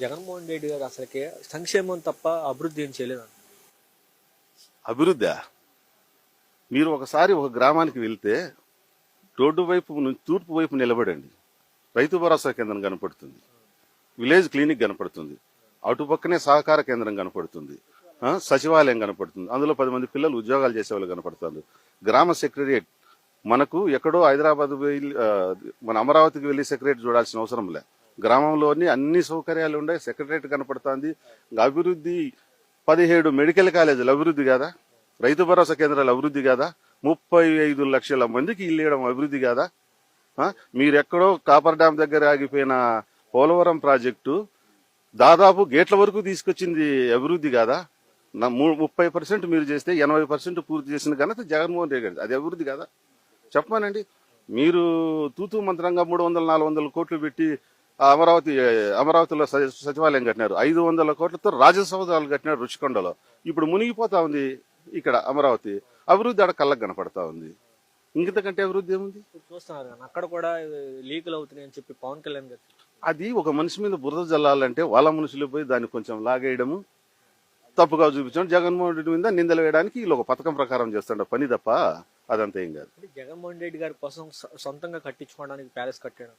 జగన్మోహన్ రెడ్డి గారు అసలుకి సంక్షేమం తప్ప అభివృద్ధి ఏం చేయలేదు. అభివృద్ధి మీరు ఒకసారి ఒక గ్రామానికి వెళ్తే రోడ్డు వైపు నుంచి తూర్పు వైపు నిలబడండి, రైతు భరోసా కేంద్రం కనపడుతుంది, విలేజ్ క్లినిక్ కనపడుతుంది, అటుపక్కనే సహకార కేంద్రం కనపడుతుంది, సచివాలయం కనపడుతుంది, అందులో 10 మంది పిల్లలు ఉద్యోగాలు చేసేవాళ్ళు కనపడుతుంది. గ్రామ సెక్రటరియట్ మనకు ఎక్కడో హైదరాబాద్ మన అమరావతికి వెళ్లి సెక్రటరీ చూడాల్సిన అవసరం లే, గ్రామంలోని అన్ని సౌకర్యాలు ఉండే సెక్రటరియట్ కనపడుతుంది. అభివృద్ధి 17 మెడికల్ కాలేజీలు అభివృద్ధి కాదా? రైతు భరోసా కేంద్రాలు అభివృద్ధి కాదా? 35 లక్షల మందికి ఇల్లు ఇవ్వడం అభివృద్ధి కాదా? మీరెక్కడో కాపర్ డ్యాం దగ్గర ఆగిపోయిన పోలవరం ప్రాజెక్టు దాదాపు గేట్ల వరకు తీసుకొచ్చింది అభివృద్ధి కాదా? 30% మీరు చేస్తే 80% పూర్తి చేసిన ఘనత జగన్మోహన్ రెడ్డి గారి, అది అభివృద్ధి కాదా? చెప్పమానండి. మీరు తూతూ మంత్రంగా 300-400 కోట్లు పెట్టి అమరావతిలో సచివాలయం కట్టినారు, 500 కోట్లతో రాజసౌధాలు కట్టినారు రుషికొండలో. ఇప్పుడు మునిగిపోతా ఉంది ఇక్కడ అమరావతి, అభివృద్ధి ఆడ కళ్ళకు కనపడతా ఉంది. ఇంకంతకంటే అభివృద్ధి ఏముంది? చూస్తున్నారు అక్కడ కూడా లీకులు అవుతున్నాయి అని చెప్పి పవన్ కళ్యాణ్ గారు. అది ఒక మనిషి మీద బురద జల్లాలంటే వాళ్ళ మనుషులు పోయి దాన్ని కొంచెం లాగేయడము, తప్పుగా చూపించడం, జగన్మోహన్ రెడ్డి మీద నిందలు వేయడానికి వీళ్ళు ఒక పథకం ప్రకారం చేస్తుండే పని తప్ప అదంతా ఏం కాదు. జగన్మోహన్ రెడ్డి గారి కోసం సొంతంగా కట్టించుకోవడానికి ప్యాలెస్ కట్టాడు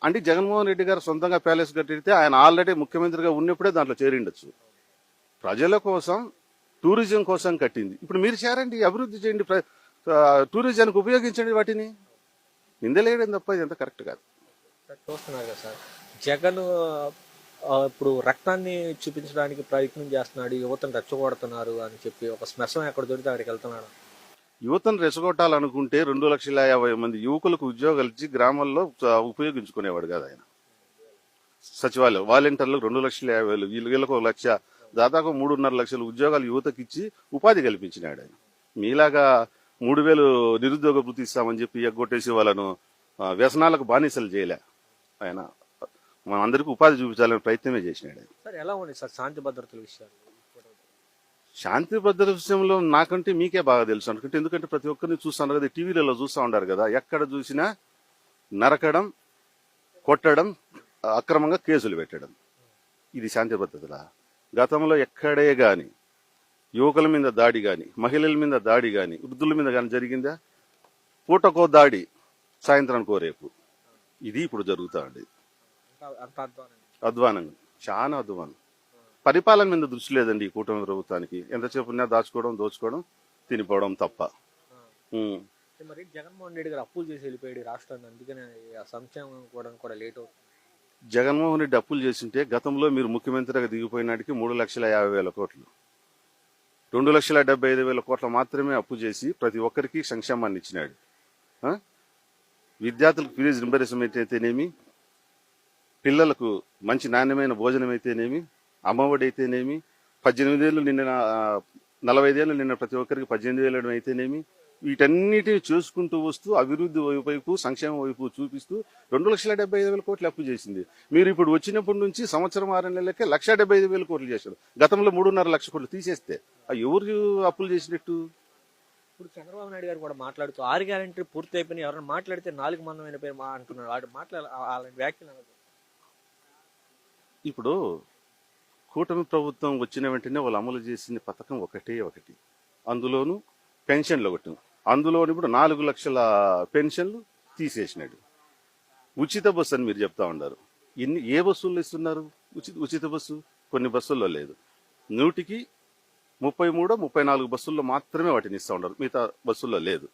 అంటే జగన్మోహన్ రెడ్డి గారు సొంతంగా ప్యాలెస్ కట్టితే ఆయన ఆల్రెడీ ముఖ్యమంత్రిగా ఉన్నప్పుడే దాంట్లో చేరిండొచ్చు. ప్రజల కోసం టూరిజం కోసం కట్టింది. ఇప్పుడు మీరు చేరండి, అభివృద్ధి చేయండి, టూరిజానికి ఉపయోగించండి వాటిని. నిందలేయడం తప్ప ఇదంతా కరెక్ట్ కాదు. చూస్తున్నారు కదా సార్, జగన్ ఇప్పుడు రక్తాన్ని చూపించడానికి ప్రయత్నం చేస్తున్నాడు, యువతను రెచ్చగొడుతున్నారు అని చెప్పి ఒక శ్మశానం ఎక్కడ దొరికితే అక్కడికి వెళ్తున్నాడు. యువతను రెచ్చగొట్టాలనుకుంటే 2,50,000 మంది యువకులకు ఉద్యోగాలు ఇచ్చి గ్రామాల్లో ఉపయోగించుకునేవాడు కదా ఆయన. సచివాలయం వాలంటీర్లకు 2,50,000, వీళ్ళకు 1 లక్ష, దాదాపు 3.5 లక్షల ఉద్యోగాలు యువతకి ఇచ్చి ఉపాధి కల్పించినాడు ఆయన. మీలాగా 3,000 నిరుద్యోగ వృత్తి ఇస్తామని చెప్పి ఎగ్గొట్టేసి వాళ్ళను వ్యసనాలకు బానిసలు చేయలే ఆయన. మన అందరికీ ఉపాధి చూపించాలని ప్రయత్నమే చేసినాడు ఆయన. సార్ ఎలా ఉంది సార్ శాంతి భద్రతల విషయాలు? శాంతి భద్రత విషయంలో నాకంటే మీకే బాగా తెలుసు అనుకుంటే, ఎందుకంటే ప్రతి ఒక్కరిని చూస్తున్నారు కదా, టీవీలలో చూస్తూ ఉంటారు కదా, ఎక్కడ చూసినా నరకడం, కొట్టడం, అక్రమంగా కేసులు పెట్టడం, ఇది శాంతి భద్రతలా? గతంలో ఎక్కడే గాని యువకుల మీద దాడి గాని, మహిళల మీద దాడి గాని, వృద్ధుల మీద గాని జరిగిందా? పూటకో దాడి, సాయంత్రానికో రేపు, ఇది ఇప్పుడు జరుగుతా ఉంది. అధ్వానంగా, చాలా అధ్వానం. పరిపాలన మీద దృష్టి లేదండి ఈ కూటమి ప్రభుత్వానికి. ఎంతసేపు ఉన్నా దాచుకోవడం, దోచుకోవడం, తినిపోవడం తప్ప. మరి జగన్మోహన్ రెడ్డి గారు అప్పులు చేసి వెళ్ళిపోయాడు రాష్ట్రాన్ని, అందుకనే సంక్షేమం కూడా లేట్ అవుతుంది. జగన్మోహన్ రెడ్డి అప్పులు చేసింటే గతంలో మీరు ముఖ్యమంత్రిగా దిగిపోయినాటికి 3,50,000 కోట్లు, 2,75,000 కోట్ల మాత్రమే అప్పు చేసి ప్రతి ఒక్కరికి సంక్షేమాన్ని ఇచ్చినాడు. విద్యార్థులకు ఫీజు రింబర్స్మెంట్ అయితేనేమి, పిల్లలకు మంచి నాణ్యమైన భోజనం అయితేనేమి, అమ్మఒడి అయితేనేమి, 18 ఏళ్ళు నిన్న 45 ఏళ్ళు నిన్న ప్రతి ఒక్కరికి 18,000 అయితేనేమి, వీటన్నిటిని చూసుకుంటూ వస్తూ అభివృద్ధి వైపు, సంక్షేమం వైపు చూపిస్తూ 2,75,000 కోట్లు అప్పు చేసింది. మీరు ఇప్పుడు వచ్చినప్పటి నుంచి సంవత్సరం 6 నెలలకే 1,75,000 కోట్లు చేశారు. గతంలో 3.5 లక్ష కోట్లు తీసేస్తే ఎవరు అప్పులు చేసినట్టు? ఇప్పుడు చంద్రబాబు నాయుడు గారు కూడా మాట్లాడుతూ 6 గ్యారెంటీ పూర్తి అయిపోయినాయి, ఎవరైనా మాట్లాడితే 4 మందమైన పేరు అంటున్నారు. వాటి మాట్లాడాలి వ్యాఖ్యలు. ఇప్పుడు కూటమి ప్రభుత్వం వచ్చిన వెంటనే వాళ్ళు అమలు చేసిన పథకం ఒకటి, అందులోనూ పెన్షన్లు ఒకటి. అందులోని ఇప్పుడు 4 లక్షల పెన్షన్లు తీసేసినాడు. ఉచిత బస్సు అని మీరు చెప్తా ఉన్నారు. ఏ బస్సుల్లో ఇస్తున్నారు ఉచిత బస్సు? కొన్ని బస్సుల్లో లేదు. 100కి 33-34 బస్సుల్లో మాత్రమే వాటిని ఇస్తా ఉన్నారు, మిగతా బస్సుల్లో లేదు.